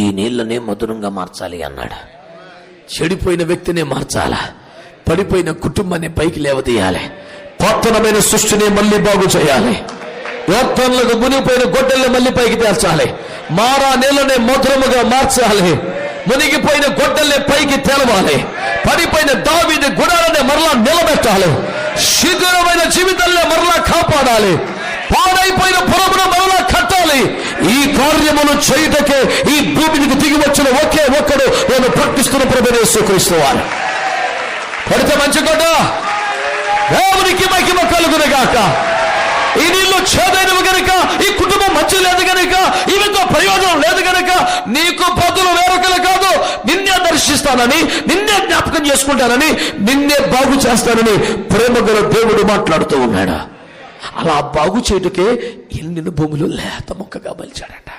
ఈ నీళ్ళనే మధురంగా మార్చాలి అన్నాడు. చెడిపోయిన వ్యక్తినే మార్చాలా, పడిపోయిన కుటుంబాన్ని పైకి లేవదీయాలి, పతనమైన సృష్టిని మళ్ళీ బాగు చేయాలి, యోక్తంలకు మునిగిపోయిన గొడ్డల్ని మళ్ళీ పైకి తేల్చాలి, మారా నీళ్ళనే మధురముగా మార్చాలి, మునిగిపోయిన గొడ్డల్ని పైకి తేలవాలి, పడిపోయిన దావీదు గుడాలనే మరలా నిలబెట్టాలి, శిథిలమైన జీవితాన్ని మరలా కాపాడాలి, పాడైపోయిన పురమును మరలా కట్టాలి. ఈ కార్యమును చేయుటకే ఈ భూమికి దిగి వచ్చిన ఒకే ఒక్కడు నేను ప్రకటిస్తున్న ప్రభువైన యేసుక్రీస్తు వారు. పడితే మంచి గొడ్డ దేవునికి మహిమ కలుగునుగాక. ఈ నీళ్లు చేదైనవి గనుక, ఈ కుటుంబం మంచి లేదు గనుక, ఈమెతో ప్రయోజనం లేదు గనుక నీకు బదులు వేరొకరు కాదు, నిన్నే దర్శిస్తానని, నిన్నే జ్ఞాపకం చేసుకుంటానని, నిన్నే బాగు చేస్తానని ప్రేమ గల దేవుడు మాట్లాడుతూ ఉన్నాడు. అలా బాగు చేయుటకే ఎన్ని భూములు లేత మొక్కగా మలిచాడట.